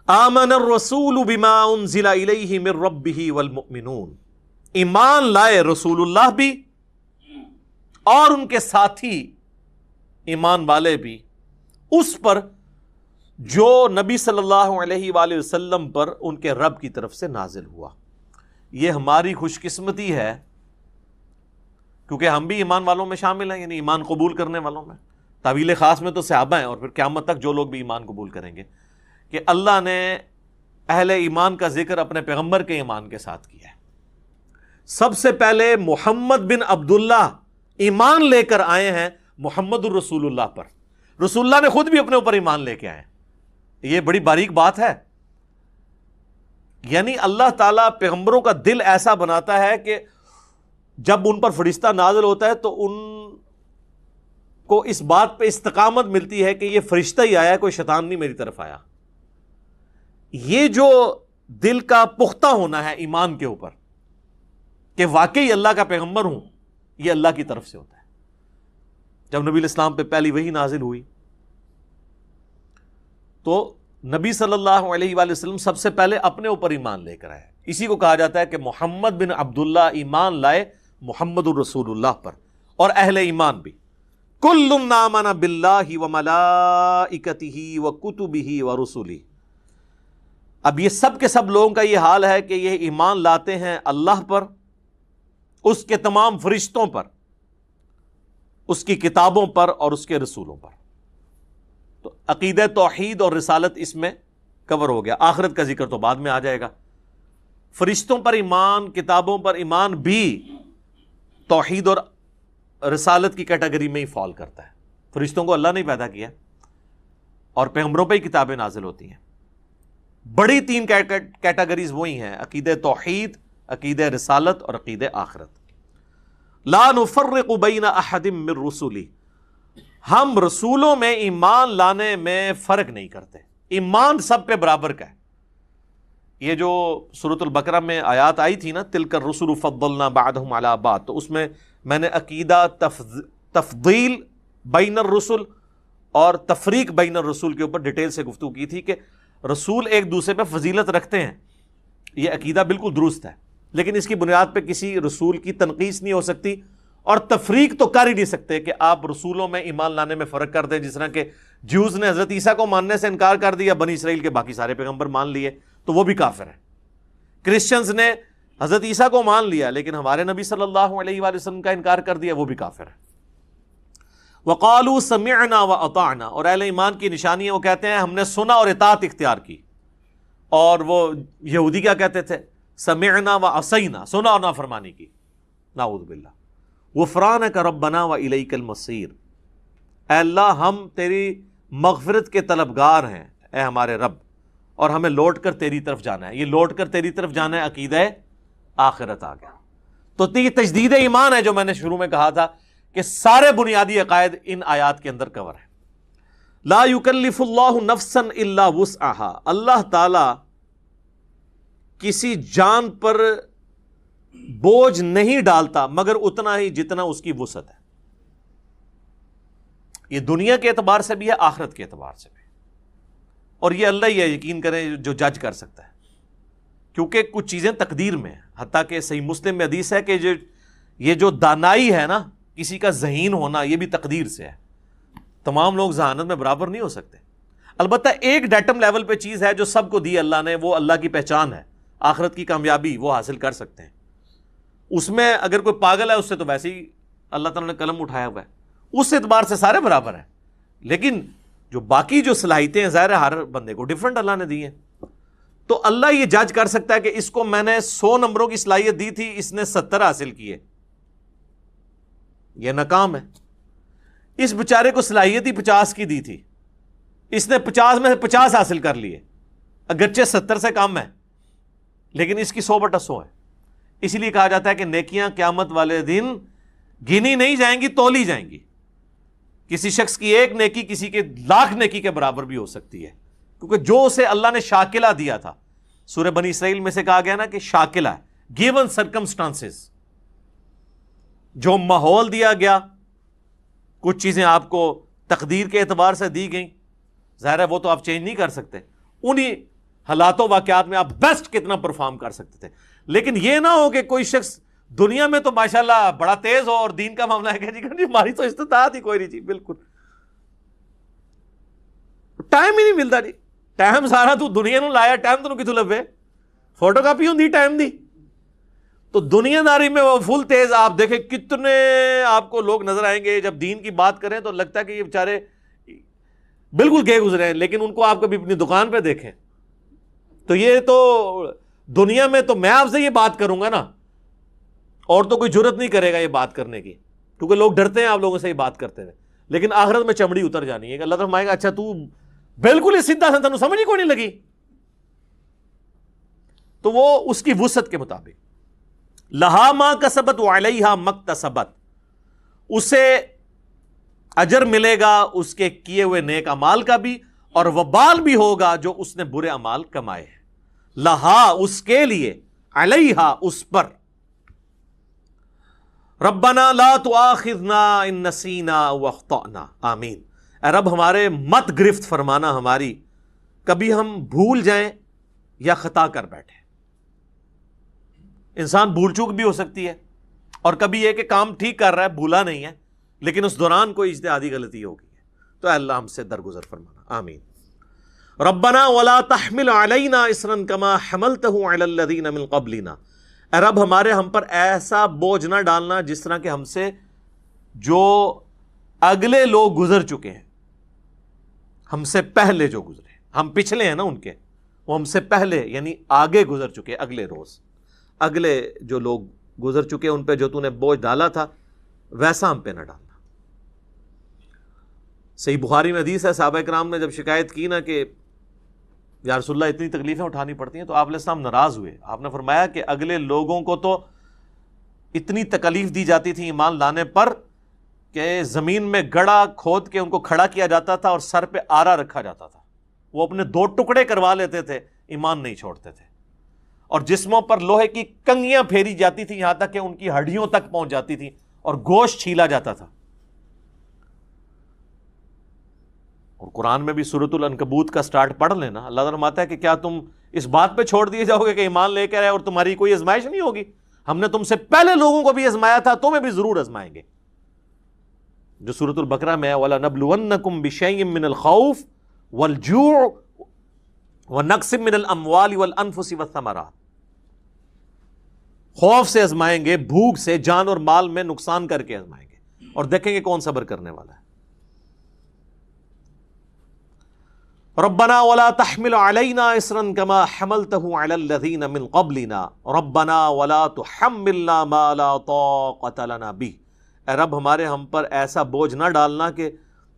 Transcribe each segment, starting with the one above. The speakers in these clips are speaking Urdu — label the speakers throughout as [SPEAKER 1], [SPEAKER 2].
[SPEAKER 1] آمن الرسول بما انزل الیہ من ربہ والمؤمنون، ایمان لائے رسول اللہ بھی اور ان کے ساتھی ایمان والے بھی اس پر جو نبی صلی اللہ علیہ وآلہ وسلم پر ان کے رب کی طرف سے نازل ہوا۔ یہ ہماری خوش قسمتی ہے کیونکہ ہم بھی ایمان والوں میں شامل ہیں، یعنی ایمان قبول کرنے والوں میں۔ تعویل خاص میں تو صحابہ ہیں، اور پھر قیامت تک جو لوگ بھی ایمان قبول کریں گے، کہ اللہ نے اہل ایمان کا ذکر اپنے پیغمبر کے ایمان کے ساتھ کیا ہے۔ سب سے پہلے محمد بن عبداللہ ایمان لے کر آئے ہیں محمد الرسول اللہ پر، رسول اللہ نے خود بھی اپنے اوپر ایمان لے کے آئے ہیں۔ یہ بڑی باریک بات ہے، یعنی اللہ تعالیٰ پیغمبروں کا دل ایسا بناتا ہے کہ جب ان پر فرشتہ نازل ہوتا ہے تو ان کو اس بات پہ استقامت ملتی ہے کہ یہ فرشتہ ہی آیا ہے، کوئی شیطان نہیں میری طرف آیا۔ یہ جو دل کا پختہ ہونا ہے ایمان کے اوپر کہ واقعی اللہ کا پیغمبر ہوں، یہ اللہ کی طرف سے ہوتا ہے۔ جب نبی الاسلام پہ پہلی وحی نازل ہوئی تو نبی صلی اللہ علیہ وآلہ وسلم سب سے پہلے اپنے اوپر ایمان لے کر آئے۔ اسی کو کہا جاتا ہے کہ محمد بن عبداللہ ایمان لائے محمد الرسول اللہ پر، اور اہل ایمان بھی۔ کل آمن باللہ وملائکتہ وکتبہ ورسلہ۔ اب یہ سب کے سب لوگوں کا یہ حال ہے کہ یہ ایمان لاتے ہیں اللہ پر، اس کے تمام فرشتوں پر، اس کی کتابوں پر اور اس کے رسولوں پر۔ تو عقیدہ توحید اور رسالت اس میں کور ہو گیا۔ آخرت کا ذکر تو بعد میں آ جائے گا۔ فرشتوں پر ایمان، کتابوں پر ایمان بھی توحید اور رسالت کی کیٹیگری میں ہی فال کرتا ہے۔ فرشتوں کو اللہ نے پیدا کیا اور پیغمبروں پہ ہی کتابیں نازل ہوتی ہیں۔ بڑی تین کیٹیگریز وہی ہیں، عقیدہ توحید، عقیدہ رسالت اور عقیدہ آخرت۔ لا نفرق بین احد من رسلی، ہم رسولوں میں ایمان لانے میں فرق نہیں کرتے، ایمان سب پہ برابر کا ہے۔ یہ جو سورۃ البقرہ میں آیات آئی تھی نا، تلک الرسل فضلنا بعضهم علی بعض، تو اس میں نے عقیدہ تفضیل بین الرسل اور تفریق بین الرسل کے اوپر ڈیٹیل سے گفتگو کی تھی کہ رسول ایک دوسرے پہ فضیلت رکھتے ہیں، یہ عقیدہ بالکل درست ہے، لیکن اس کی بنیاد پہ کسی رسول کی تنقیص نہیں ہو سکتی، اور تفریق تو کر ہی نہیں سکتے کہ آپ رسولوں میں ایمان لانے میں فرق کر دیں۔ جس طرح کہ جیوز نے حضرت عیسیٰ کو ماننے سے انکار کر دیا، بنی اسرائیل کے باقی سارے پیغمبر مان لیے تو وہ بھی کافر ہیں۔ کرسچنز نے حضرت عیسیٰ کو مان لیا لیکن ہمارے نبی صلی اللہ علیہ وآلہ وسلم کا انکار کر دیا، وہ بھی کافر ہے۔ وقالوا سمعنا واطعنا، اور اہل ایمان کی نشانی ہے، وہ کہتے ہیں ہم نے سنا اور اطاعت اختیار کی۔ اور وہ یہودی کیا کہتے تھے؟ سمعنا وعصینا، سنا اور نافرمانی کی، نعوذ باللہ۔ غفرانک ربنا والیک المصیر، اے اللہ ہم تیری مغفرت کے طلبگار ہیں اے ہمارے رب، اور ہمیں لوٹ کر تیری طرف جانا ہے۔ یہ لوٹ کر تیری طرف جانا ہے عقیدہ آخرت آ گیا۔ تو یہ تجدید ایمان ہے جو میں نے شروع میں کہا تھا کہ سارے بنیادی عقائد ان آیات کے اندر کور ہے۔ لا یکلف اللہ نفسا الا وسعها، اللہ تعالی کسی جان پر بوجھ نہیں ڈالتا مگر اتنا ہی جتنا اس کی وسعت ہے۔ یہ دنیا کے اعتبار سے بھی ہے، آخرت کے اعتبار سے بھی، اور یہ اللہ ہی ہے، یقین کریں، جو جج کر سکتا ہے، کیونکہ کچھ چیزیں تقدیر میں ہیں۔ حتیٰ کہ صحیح مسلم میں حدیث ہے کہ یہ جو دانائی ہے نا، کسی کا ذہین ہونا، یہ بھی تقدیر سے ہے۔ تمام لوگ ذہانت میں برابر نہیں ہو سکتے۔ البتہ ایک ڈیٹم لیول پہ چیز ہے جو سب کو دی اللہ نے، وہ اللہ کی پہچان ہے، آخرت کی کامیابی وہ حاصل کر سکتے ہیں۔ اس میں اگر کوئی پاگل ہے اس سے تو ویسے ہی اللہ تعالیٰ نے قلم اٹھایا ہوا ہے، اس اعتبار سے سارے برابر ہیں، لیکن جو باقی جو صلاحیتیں ہیں ظاہر ہے ہر بندے کو ڈیفرنٹ اللہ نے دی ہیں۔ تو اللہ یہ جج کر سکتا ہے کہ اس کو میں نے 100 نمبروں کی صلاحیت دی تھی، اس نے 70 حاصل کیے، یہ ناکام ہے۔ اس بیچارے کو صلاحیت ہی 50 کی دی تھی، اس نے 50 میں سے 50 حاصل کر لیے، اگرچہ 70 سے کم ہے، لیکن اس کی 100/100 ہے۔ اس لیے کہا جاتا ہے کہ نیکیاں قیامت والے دن گنی نہیں جائیں گی، تولی جائیں گی۔ کسی شخص کی ایک نیکی کسی کے 1,00,000 نیکی کے برابر بھی ہو سکتی ہے، کیونکہ جو اسے اللہ نے شاکلہ دیا تھا، سورہ بنی اسرائیل میں سے کہا گیا نا کہ شاکلہ، گیون سرکمسٹانسز، جو ماحول دیا گیا، کچھ چیزیں آپ کو تقدیر کے اعتبار سے دی گئیں، ظاہر ہے وہ تو آپ چینج نہیں کر سکتے، انہی حالات و واقعات میں آپ بیسٹ کتنا پرفارم کر سکتے تھے. لیکن یہ نہ ہو کہ کوئی شخص دنیا میں تو ماشاءاللہ بڑا تیز ہو اور دین کا معاملہ ہے کہ جی ہماری تو استطاعت ہی کوئی نہیں. جی بالکل ٹائم ہی نہیں ملتا جی. ٹائم سارا تو دنیا نو لایا, ٹائم تو کتوں لبے, فوٹو کاپی ہوندی ٹائم دی. تو دنیا داری میں وہ فل تیز. آپ دیکھیں کتنے آپ کو لوگ نظر آئیں گے جب دین کی بات کریں تو لگتا ہے کہ یہ بیچارے بالکل گئے گزرے ہیں, لیکن ان کو آپ کبھی اپنی دکان پہ دیکھیں تو یہ تو دنیا میں تو میں آپ سے یہ بات کروں گا نا, اور تو کوئی جرت نہیں کرے گا یہ بات کرنے کی, کیونکہ لوگ ڈرتے ہیں آپ لوگوں سے یہ بات کرتے ہوئے. لیکن آخرت میں چمڑی اتر جانی ہے کہ اللہ تعالیٰ فرمائے گا اچھا تو بالکل ہی سیدھا سا, تمہیں سمجھ ہی کوئی نہیں لگی. تو وہ اس کی وسعت کے مطابق لہا ما کسبت وعلیہا مکتسبت, اسے اجر ملے گا اس کے کیے ہوئے نیک اعمال کا بھی, اور وبال بھی ہوگا جو اس نے برے اعمال کمائے ہیں. لہا اس کے لیے, علیہا اس پر. ربنا لا تؤاخذنا ان نسینا واخطأنا, آمین. اے رب ہمارے مت گرفت فرمانا ہماری, کبھی ہم بھول جائیں یا خطا کر بیٹھے. انسان بھول چوک بھی ہو سکتی ہے, اور کبھی یہ کہ کام ٹھیک کر رہا ہے بھولا نہیں ہے, لیکن اس دوران کوئی اجتہادی غلطی ہو گئی ہے, تو اے اللہ ہم سے درگزر فرمانا, آمین. ربنا ولا تحمل علینا اصرا کما حملته علی الذین من قبلنا, اے رب ہمارے ہم پر ایسا بوجھ نہ ڈالنا جس طرح کہ ہم سے جو اگلے لوگ گزر چکے ہیں, ہم سے پہلے جو گزرے, ہم پچھلے ہیں نا ان کے, وہ ہم سے پہلے یعنی آگے گزر چکے, اگلے روز اگلے جو لوگ گزر چکے ان پہ جو تو نے بوجھ ڈالا تھا ویسا ہم پہ نہ ڈالنا. صحیح بخاری میں حدیث ہے, صحابہ کرام نے جب شکایت کی نا کہ یا رسول اللہ اتنی تکلیفیں اٹھانی پڑتی ہیں, تو آپ علیہ السلام ناراض ہوئے. آپ نے فرمایا کہ اگلے لوگوں کو تو اتنی تکلیف دی جاتی تھی ایمان لانے پر کہ زمین میں گڑا کھود کے ان کو کھڑا کیا جاتا تھا اور سر پہ آرا رکھا جاتا تھا, وہ اپنے 2 ٹکڑے کروا لیتے تھے, ایمان نہیں چھوڑتے تھے. اور جسموں پر لوہے کی کنگیاں پھیری جاتی تھی یہاں تک کہ ان کی ہڈیوں تک پہنچ جاتی تھی, اور گوشت چھیلا جاتا تھا. اور قرآن میں بھی سورۃ العنکبوت کا سٹارٹ پڑھ لینا, اللہ تعالیٰ فرماتا ہے کہ کیا تم اس بات پہ چھوڑ دیے جاؤ گے کہ ایمان لے کر آئے اور تمہاری کوئی آزمائش نہیں ہوگی؟ ہم نے تم سے پہلے لوگوں کو بھی آزمایا تھا, تمہیں بھی ضرور آزمائیں گے. جو سورۃ البقرہ میں ہے وَلَنَبْلُوَنَّكُمْ بِشَيْءٍ مِّنَ الْخَوْفِ وَالْجُوعِ وَنَقْصٍ مِّنَ الْأَمْوَالِ وَالْأَنفُسِ وَالثَّمَرَاتِ, خوف سے آزمائیں گے, بھوک سے, جان اور مال میں نقصان کر کے آزمائیں گے, اور دیکھیں گے کون صبر کرنے والا ہے. ربنا ولا تحمل علينا اصرا كما حملته على الذين من قبلنا ربنا ولا تحملنا ما لا طاقة لنا به, اے رب ہمارے ہم پر ایسا بوجھ نہ ڈالنا کہ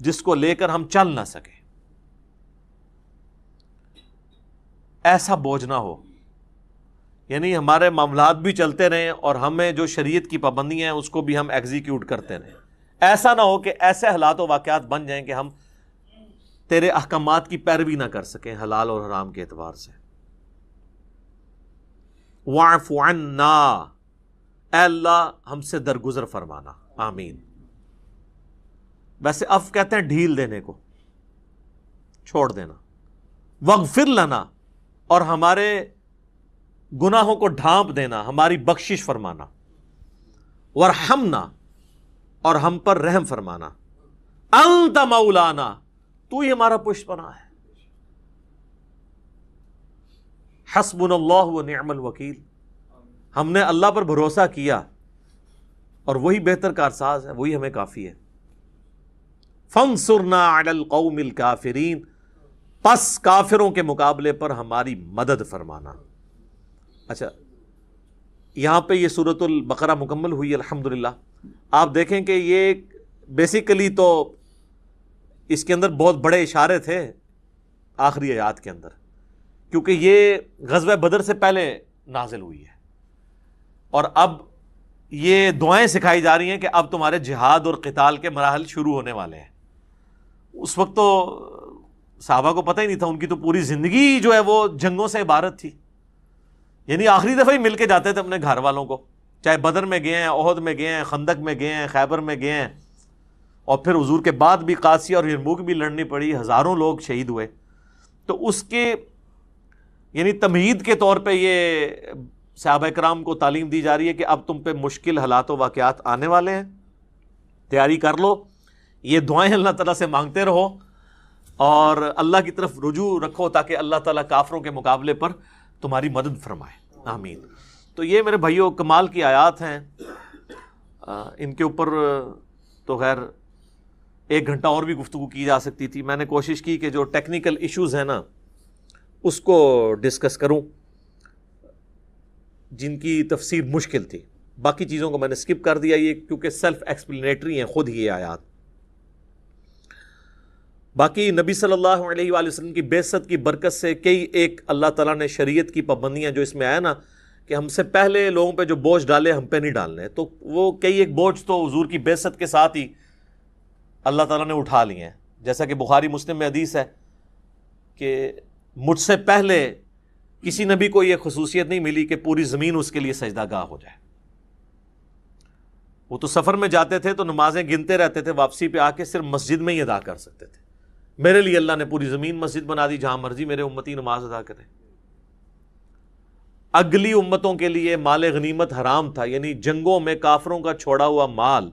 [SPEAKER 1] جس کو لے کر ہم چل نہ سکیں. ایسا بوجھ نہ ہو, یعنی ہمارے معاملات بھی چلتے رہیں اور ہمیں جو شریعت کی پابندیاں ہیں اس کو بھی ہم ایگزیکیوٹ کرتے رہیں. ایسا نہ ہو کہ ایسے حالات و واقعات بن جائیں کہ ہم تیرے احکامات کی پیروی نہ کر سکیں حلال اور حرام کے اعتبار سے. واعف عنا, اے اللہ ہم سے درگزر فرمانا, آمین. ویسے عفو کہتے ہیں ڈھیل دینے کو, چھوڑ دینا. واغفر لنا, اور ہمارے گناہوں کو ڈھانپ دینا, ہماری بخشش فرمانا. وارحمنا, اور ہم پر رحم فرمانا. انت مولانا, تو ہی ہمارا پشت پناہ ہے. حسبنا اللہ ونعم الوکیل, ہم نے اللہ پر بھروسہ کیا اور وہی بہتر کارساز ہے, وہی ہمیں کافی ہے. فانصرنا علی القوم الکافرین, پس کافروں کے مقابلے پر ہماری مدد فرمانا. اچھا یہاں پہ یہ سورۃ البقرہ مکمل ہوئی الحمدللہ. آپ دیکھیں کہ یہ بیسیکلی تو اس کے اندر بہت بڑے اشارے تھے آخری آیات کے اندر, کیونکہ یہ غزوہ بدر سے پہلے نازل ہوئی ہے, اور اب یہ دعائیں سکھائی جا رہی ہیں کہ اب تمہارے جہاد اور قتال کے مراحل شروع ہونے والے ہیں. اس وقت تو صحابہ کو پتہ ہی نہیں تھا, ان کی تو پوری زندگی جو ہے وہ جنگوں سے عبارت تھی. یعنی آخری دفعہ ہی مل کے جاتے تھے اپنے گھر والوں کو, چاہے بدر میں گئے ہیں, احد میں گئے ہیں, خندق میں گئے ہیں, خیبر میں گئے ہیں, اور پھر حضور کے بعد بھی قادسیہ اور یرموک بھی لڑنی پڑی, ہزاروں لوگ شہید ہوئے. تو اس کے یعنی تمہید کے طور پہ یہ صحابہ کرام کو تعلیم دی جا رہی ہے کہ اب تم پہ مشکل حالات و واقعات آنے والے ہیں، تیاری کر لو، یہ دعائیں اللہ تعالیٰ سے مانگتے رہو اور اللہ کی طرف رجوع رکھو تاکہ اللہ تعالیٰ کافروں کے مقابلے پر تمہاری مدد فرمائے، آمین۔ تو یہ میرے بھائیوں کمال کی آیات ہیں، ان کے اوپر تو خیر 1 گھنٹہ اور بھی گفتگو کی جا سکتی تھی، میں نے کوشش کی کہ جو ٹیکنیکل ایشوز ہیں نا اس کو ڈسکس کروں جن کی تفسیر مشکل تھی، باقی چیزوں کو میں نے سکپ کر دیا یہ کیونکہ سیلف ایکسپلینیٹری ہیں خود ہی یہ آیات۔ باقی نبی صلی اللہ علیہ وآلہ وسلم کی بعثت کی برکت سے کئی ایک اللہ تعالیٰ نے شریعت کی پابندیاں جو اس میں آیا نا کہ ہم سے پہلے لوگوں پہ جو بوجھ ڈالے ہم پہ نہیں ڈالنے، تو وہ کئی ایک بوجھ تو حضور کی بعثت کے ساتھ ہی اللہ تعالیٰ نے اٹھا لیے ہیں، جیسا کہ بخاری مسلم میں حدیث ہے کہ مجھ سے پہلے کسی نبی کو یہ خصوصیت نہیں ملی کہ پوری زمین اس کے لیے سجدہ گاہ ہو جائے۔ وہ تو سفر میں جاتے تھے تو نمازیں گنتے رہتے تھے، واپسی پہ آ کے صرف مسجد میں ہی ادا کر سکتے تھے۔ میرے لیے اللہ نے پوری زمین مسجد بنا دی، جہاں مرضی میرے امتی نماز ادا کریں۔ اگلی امتوں کے لیے مال غنیمت حرام تھا، یعنی جنگوں میں کافروں کا چھوڑا ہوا مال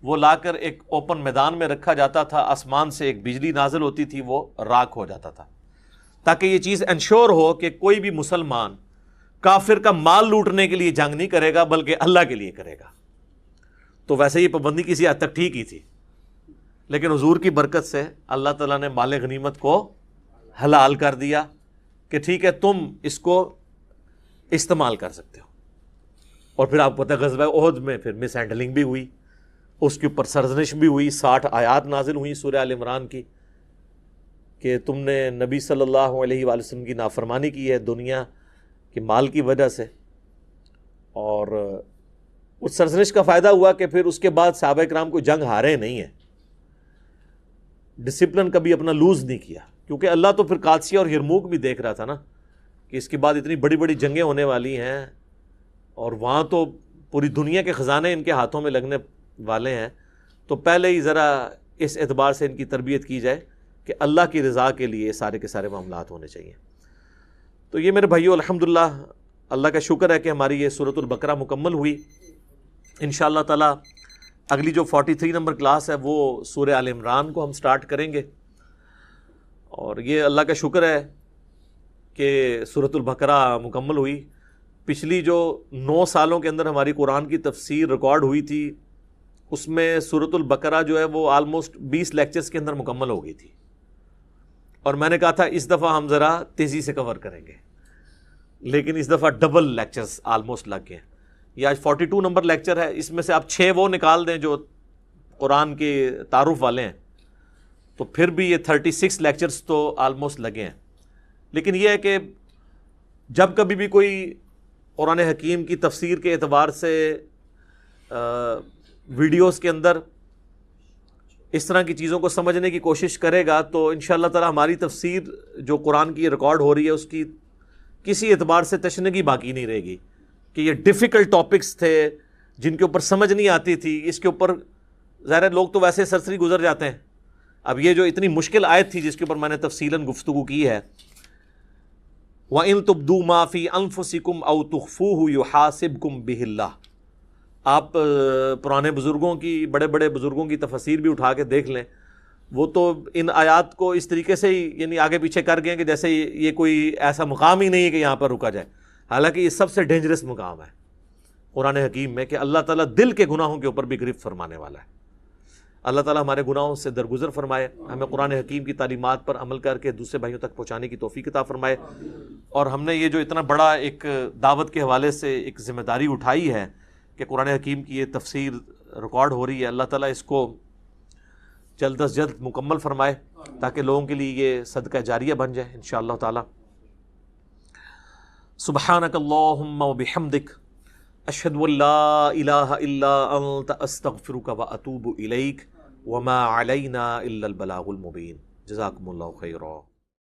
[SPEAKER 1] وہ لا کر ایک اوپن میدان میں رکھا جاتا تھا، آسمان سے ایک بجلی نازل ہوتی تھی، وہ راکھ ہو جاتا تھا، تاکہ یہ چیز انشور ہو کہ کوئی بھی مسلمان کافر کا مال لوٹنے کے لیے جنگ نہیں کرے گا بلکہ اللہ کے لیے کرے گا۔ تو ویسے یہ پابندی کسی حد تک ٹھیک ہی تھی، لیکن حضور کی برکت سے اللہ تعالیٰ نے مال غنیمت کو حلال کر دیا کہ ٹھیک ہے تم اس کو استعمال کر سکتے ہو۔ اور پھر آپ کو پتہ ہے غزوہ احد میں پھر مس ہینڈلنگ بھی ہوئی، اس کے اوپر سرزنش بھی ہوئی، 60 آیات نازل ہوئی سورہ آل عمران کی کہ تم نے نبی صلی اللہ علیہ وآلہ وسلم کی نافرمانی کی ہے دنیا کے مال کی وجہ سے، اور اس سرزنش کا فائدہ ہوا کہ پھر اس کے بعد صحابہ کرام کو جنگ ہارے نہیں ہیں، ڈسپلن کبھی اپنا لوز نہیں کیا، کیونکہ اللہ تو پھر قادسیہ اور یرموک بھی دیکھ رہا تھا نا کہ اس کے بعد اتنی بڑی بڑی جنگیں ہونے والی ہیں اور وہاں تو پوری دنیا کے خزانے ان کے ہاتھوں میں لگنے والے ہیں، تو پہلے ہی ذرا اس اعتبار سے ان کی تربیت کی جائے کہ اللہ کی رضا کے لیے سارے کے سارے معاملات ہونے چاہیے۔ تو یہ میرے بھائیو الحمدللہ اللہ کا شکر ہے کہ ہماری یہ سورۃ البقرہ مکمل ہوئی۔ انشاءاللہ تعالی اگلی جو 43 نمبر کلاس ہے وہ سورہ آل عمران کو ہم سٹارٹ کریں گے، اور یہ اللہ کا شکر ہے کہ سورۃ البقرہ مکمل ہوئی۔ پچھلی جو 9 سالوں کے اندر ہماری قرآن کی تفسیر ریکارڈ ہوئی تھی اس میں سورۃ البقرہ جو ہے وہ آلموسٹ 20 لیکچرز کے اندر مکمل ہو گئی تھی، اور میں نے کہا تھا اس دفعہ ہم ذرا تیزی سے کور کریں گے، لیکن اس دفعہ ڈبل لیکچرز آلموسٹ لگ گئے ہیں۔ یہ آج 42 نمبر لیکچر ہے، اس میں سے آپ 6 وہ نکال دیں جو قرآن کے تعارف والے ہیں تو پھر بھی یہ 36 لیکچرز تو آلموسٹ لگے ہیں۔ لیکن یہ ہے کہ جب کبھی بھی کوئی قرآن حکیم کی تفسیر کے اعتبار سے ویڈیوز کے اندر اس طرح کی چیزوں کو سمجھنے کی کوشش کرے گا تو انشاءاللہ تعالی ہماری تفسیر جو قرآن کی ریکارڈ ہو رہی ہے اس کی کسی اعتبار سے تشنگی باقی نہیں رہے گی کہ یہ ڈیفیکلٹ ٹاپکس تھے جن کے اوپر سمجھ نہیں آتی تھی، اس کے اوپر ظاہر لوگ تو ویسے سرسری گزر جاتے ہیں، اب یہ جو اتنی مشکل آیت تھی جس کے اوپر میں نے تفصیلاً گفتگو کی ہے، وَإِن تُبْدُوا مَا فِي أَنفُسِكُمْ أَوْ تُخْفُوهُ يُحَاسِبْكُمْ بِهِ اللَّهُ۔ آپ پرانے بزرگوں کی بڑے بڑے بزرگوں کی تفاسیر بھی اٹھا کے دیکھ لیں، وہ تو ان آیات کو اس طریقے سے ہی یعنی آگے پیچھے کر گئے کہ جیسے یہ کوئی ایسا مقام ہی نہیں ہے کہ یہاں پر رکا جائے، حالانکہ یہ سب سے ڈینجرس مقام ہے قرآن حکیم میں کہ اللہ تعالیٰ دل کے گناہوں کے اوپر بھی گرفت فرمانے والا ہے۔ اللہ تعالیٰ ہمارے گناہوں سے درگزر فرمائے، ہمیں قرآن حکیم کی تعلیمات پر عمل کر کے دوسرے بھائیوں تک پہنچانے کی توفیق عطا فرمائے، اور ہم نے یہ جو اتنا بڑا ایک دعوت کے حوالے سے ایک ذمہ داری اٹھائی ہے کہ قرآن حکیم کی یہ تفسیر ریکارڈ ہو رہی ہے، اللہ تعالیٰ اس کو جلد از جلد مکمل فرمائے تاکہ لوگوں کے لیے یہ صدقہ جاریہ بن جائے انشاءاللہ تعالی۔ سبحانک اللہم وبحمدک اشہد ان لا الہ الا انت استغفرک واتوب الیک وما علینا الا البلاغ المبین۔ جزاکم اللہ خیرا۔